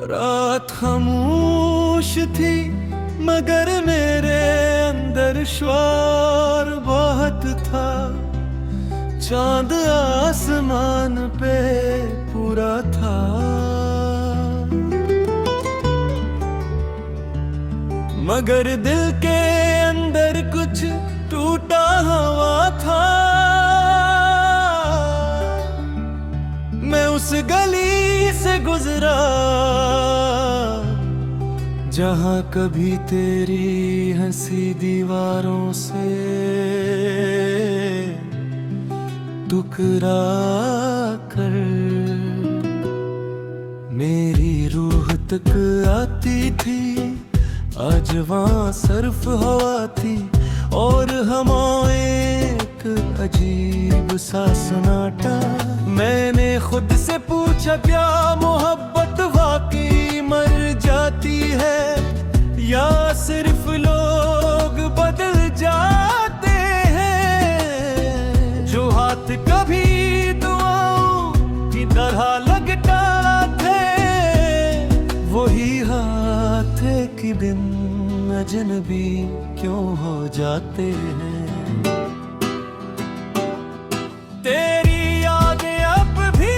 रात खामोश थी मगर मेरे अंदर शोर बहुत था। चांद आसमान पे पूरा था। मगर दिल के अंदर कुछ टूटा हुआ था। मैं उस गली से गुजरा जहां कभी तेरी हंसी दीवारों से टकरा कर मेरी रूह तक आती थी। आज वहाँ सर्फ हवा थी और हमारे एक अजीब सा सन्नाटा। मैंने खुद से पूछा क्या मोहब्बत वाकई मर जाती है या सिर्फ लोग बदल जाते हैं। जो हाथ कभी दुआओं की तरह लगता थे वही हाथ की बिन अजनबी क्यों हो जाते हैं। तेरी यादें अब भी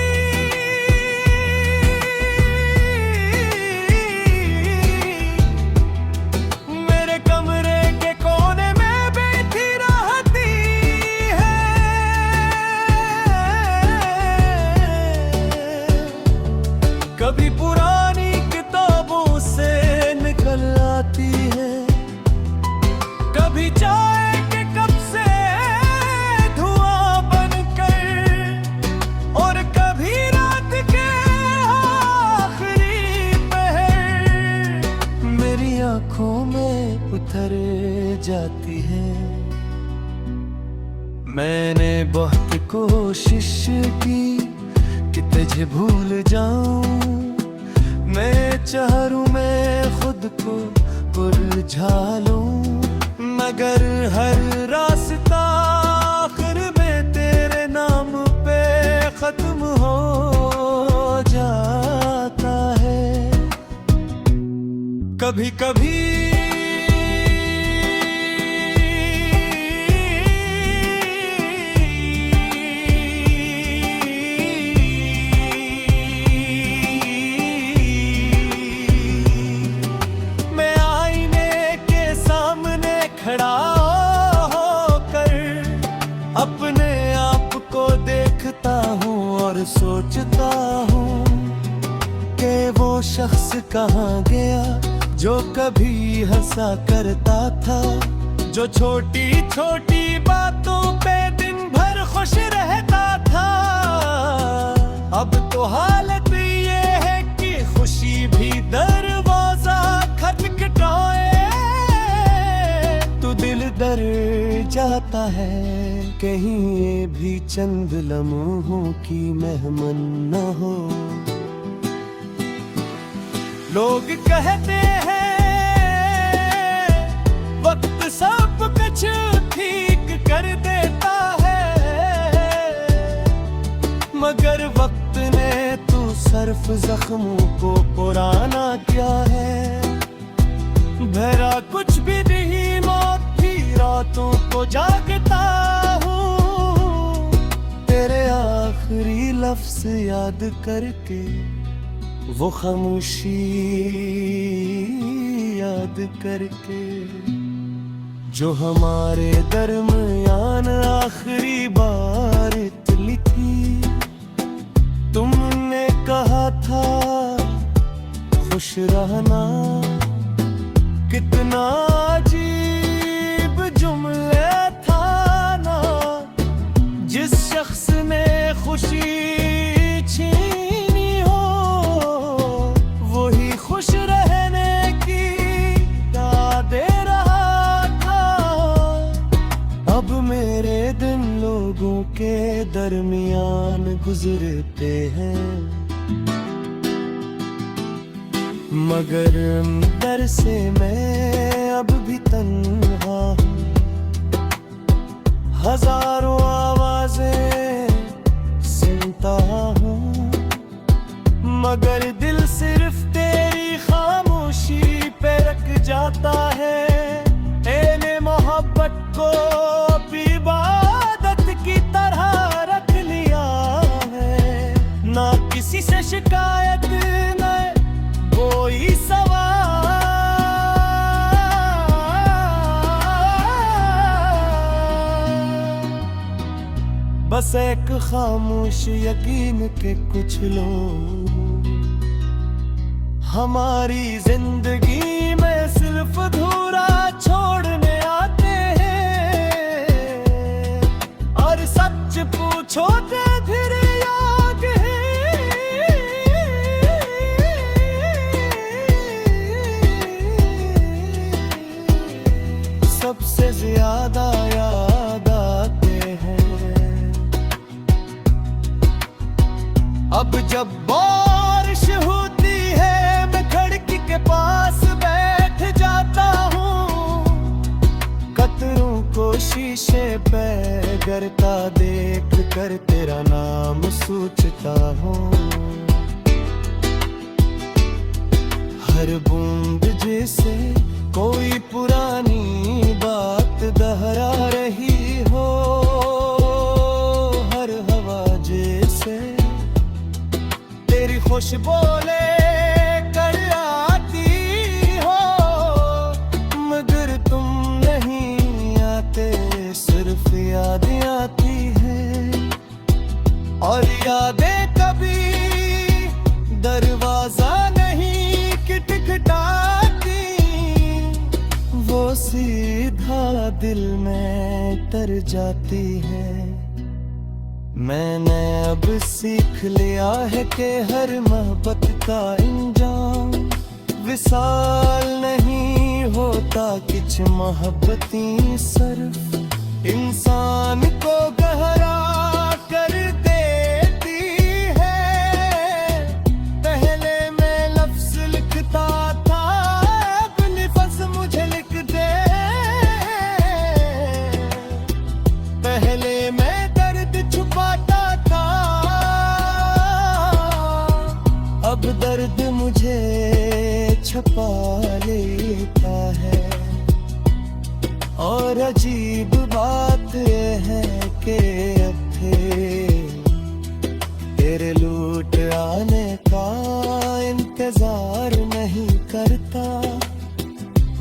मेरे कमरे के कोने में बैठी रहती है। कभी पुरानी किताबों से निकल आती है, कभी चाय के कप से धुआं बनकर और कभी रात के आखिरी पहर मेरी आंखों में उतर जाती है। मैंने बहुत कोशिश की कि तुझे भूल जाऊं। मैं चाहूं मैं खुद को उलझा लूं मगर हर रास्ता आखिर में तेरे नाम पे खत्म हो जाता है। कभी कभी खड़ा होकर अपने आप को देखता हूँ और सोचता हूँ कि वो शख्स कहाँ गया जो कभी हंसा करता था, जो छोटी छोटी बातों पे दिन भर खुश रहता था। अब तो हालत ये है कि खुशी भी दरवाजा खटखटाए तो दिल डर जाता है कहीं ये भी चंद लम्हों की मेहमान न हो। लोग कहते हैं वक्त सब कुछ ठीक कर देता है मगर वक्त ने तो सिर्फ जख्मों को पुराना किया है। भरा कुछ भी नहीं मौत की रातों को जागता हूँ तेरे आखिरी लफ्ज याद करके वो खामोशी याद करके जो हमारे दरमियान आखिरी बार तुली थी। तुमने कहा था खुश रहना, कितना अजीब जुमले था ना। जिस शख्स ने खुशी छीनी हो वही खुश रहने की दाद दे रहा था। अब मेरे दिन लोगों के दरमियान गुजरते हैं मगर अंदर से मैं अब भी तन्हा हूँ। हजारों आवाजें सुनता हूँ मगर दिल सिर्फ तेरे बस एक खामोश यकीन के कुछ लोग हमारी जिंदगी में सिर्फ अधूरा छोड़ने आते हैं। और सच पूछो तो फिर याद है सबसे ज्यादा याद आते हैं। अब जब बारिश होती है मैं खिड़की के पास बैठ जाता हूँ, कतरों को शीशे पे गिरता देख कर तेरा नाम सोचता हूँ। हर बूंद जैसे कोई पुरानी बात दोहरा रही हो, हर हवा जैसे तेरी खुशबू लेकर आती हो, मगर तुम नहीं आते, सिर्फ यादें आती हैं। और यादें कभी दरवाजा नहीं खटखटाती, वो सीधा दिल में तर जाती है। मैंने अब सीख लिया है कि हर मोहब्बत का इंजाम विसाल नहीं होता, कुछ मोहब्बतें सिर्फ इंसान को गहरा कर देती है। पहले मैं लफ्ज लिखता था, अब लफ्ज मुझे लिख दे। पहले मैं छुपाता था, अब दर्द मुझे छुपा लेता है। और अजीब बात यह है कि अब तेरे लौट आने का इंतजार नहीं करता,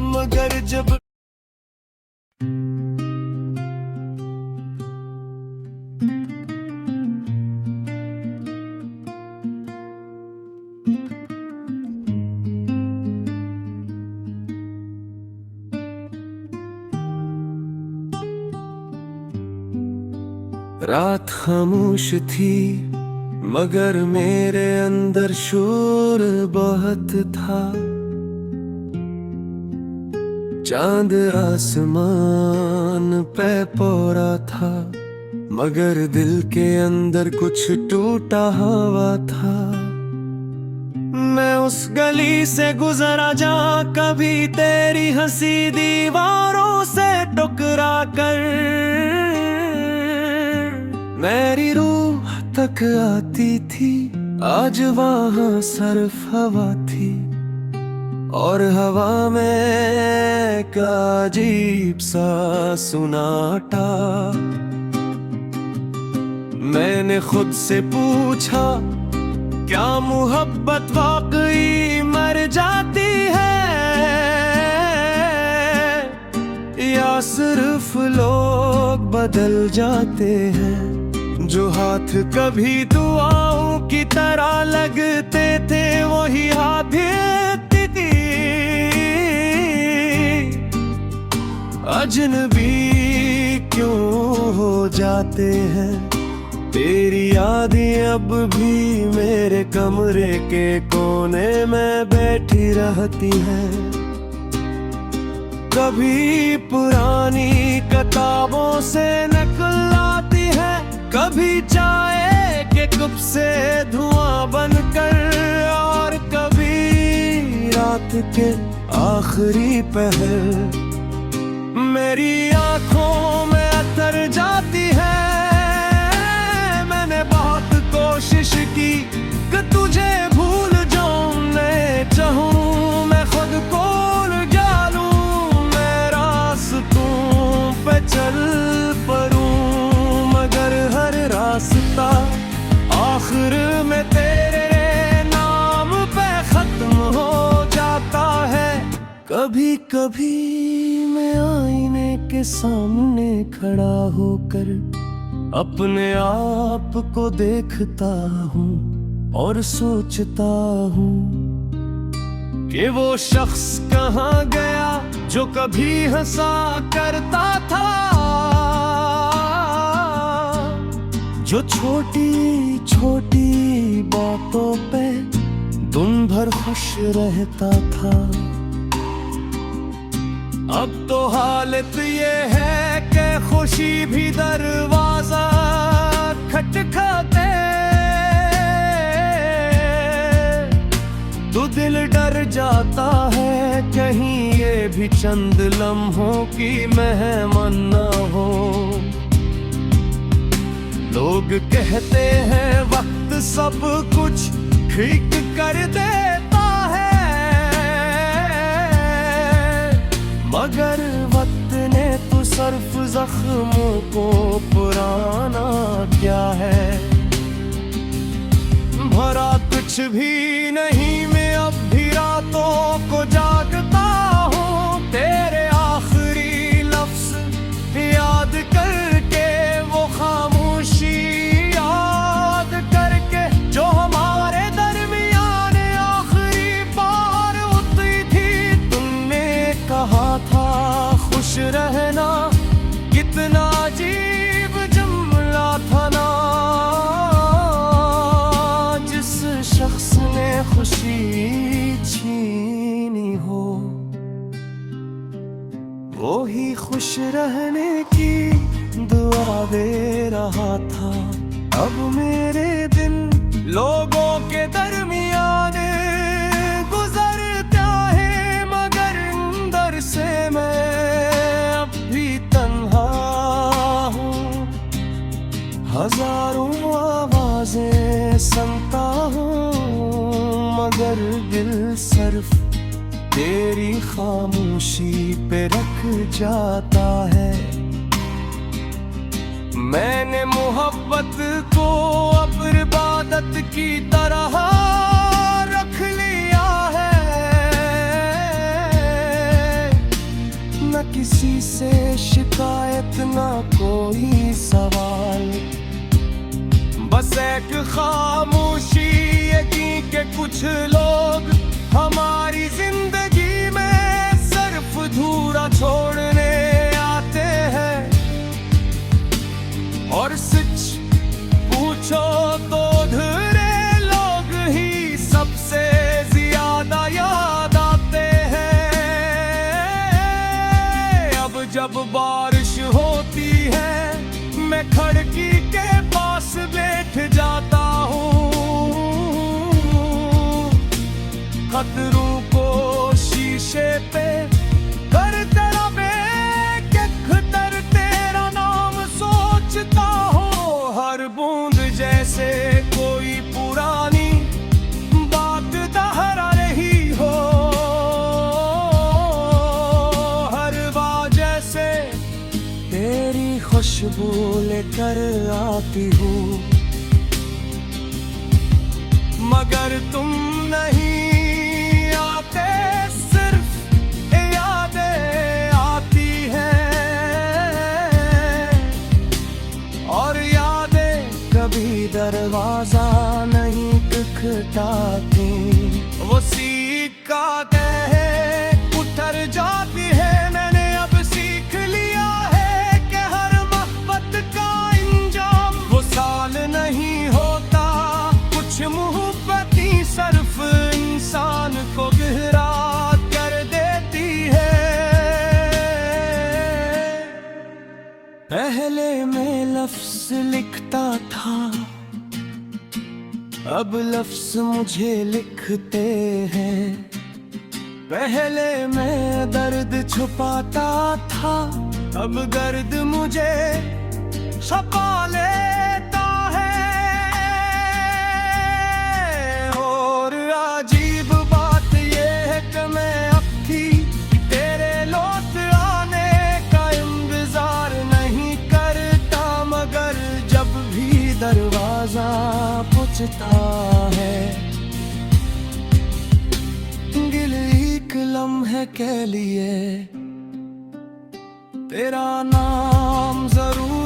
मगर जब रात खामोश थी मगर मेरे अंदर शोर बहुत था। चांद आसमान पे पोरा था, मगर दिल के अंदर कुछ टूटा हुआ था। मैं उस गली से गुजरा जहाँ कभी तेरी हंसी दीवारों से टकरा कर मेरी रूह तक आती थी। आज वहाँ सिर्फ हवा थी और हवा में एक अजीब सा सुनाटा। मैंने खुद से पूछा, क्या मोहब्बत वाकई मर जाती है या सिर्फ लोग बदल जाते हैं? जो हाथ कभी दुआओं की तरह लगते थे वही हाथ थी अजनबी क्यों हो जाते हैं? तेरी यादें अब भी मेरे कमरे के कोने में बैठी रहती हैं। कभी पुरानी किताबों से नकल आती है, कभी चाय के कप से धुआं बनकर, और कभी रात के आखिरी पहर मेरी आंखों में अतर जाती है। मैंने बहुत कोशिश की कि तुझे भूल जाऊं, मैं चाहूं मैं खुद को लगा लूं, मैं रास्तों पे चल पड़ूं, मगर हर रास्ता आखिर में तेरे नाम पे खत्म हो जाता है। कभी कभी मैं आईने के सामने खड़ा होकर अपने आप को देखता हूँ और सोचता हूँ कि वो शख्स कहाँ गया जो कभी हंसा करता था, जो छोटी छोटी बातों पे दिन भर खुश रहता था। अब तो हालत ये है कि खुशी भी दरवाजा खटखटाते, तो दिल डर जाता है कहीं ये भी चंद लम्हों की मेहमान न हो। लोग कहते हैं वक्त सब कुछ ठीक कर देता है, मगर वक्त ने तो सिर्फ जख्मों को पुराना क्या है। भरा कुछ भी नहीं, मैं अब भी रातों को जागता हूँ, तेरे आखिरी लफ्ज याद करके, वो खामोशी याद करके जो हमारे दरमियान आखिरी बार उतरी थी। तुमने कहा था खुश रहना, कितना अजीब जुमला था ना। जिस शख्स ने खुशी छीनी हो, वो ही खुश रहने की दुआ दे रहा था। अब मेरे दिन लोगों के दरमियान गुजरता है, मगर अंदर से मैं अब भी तन्हा हूँ। हजारों आवाजें सुनता हूँ, मगर दिल सिर्फ तेरी खामोशी पे रख जाता है। मैंने मोहब्बत को अब इबादत की तरह रख लिया है, न किसी से शिकायत न कोई सवाल, बस एक खामोशी यही कि कुछ लोग हमारी जिंदगी में सिर्फ धूरा छोड़ने आते हैं। और सच पूछो तो अधूरे लोग ही सबसे ज्यादा याद आते हैं। अब जब बारिश होती है मैं खिड़की के पास बैठ जाता हूँ, खतरों को शीशे पे करते खतर तेरा नाम सोचता हो। हर बूंद जैसे कोई पुरानी बात दोहरा रही हो, हर बार जैसे तेरी खुशबू लेकर आती हूँ, मगर तुम नहीं आते, सिर्फ यादें आती हैं। और यादें कभी दरवाजा नहीं खटखटाती, वो सीखते हैं उतर जाती है। मैंने अब सीख लिया है कि हर मोहब्बत का इंजाम वो साल नहीं होता, कुछ मोहब्बती सिर्फ इंसान को गहरा कर देती है। पहले मैं लफ्ज लिखता था, अब लफ्ज मुझे लिखते हैं। पहले मैं दर्द छुपाता था, अब दर्द मुझे छुपा लेता है। और अजीब बात ये है कि मैं अब भी तेरे लौट आने का इंतजार नहीं करता, मगर जब भी दरवाजा पूछता है, दिल एक लम्हे के लिए तेरा नाम जरूर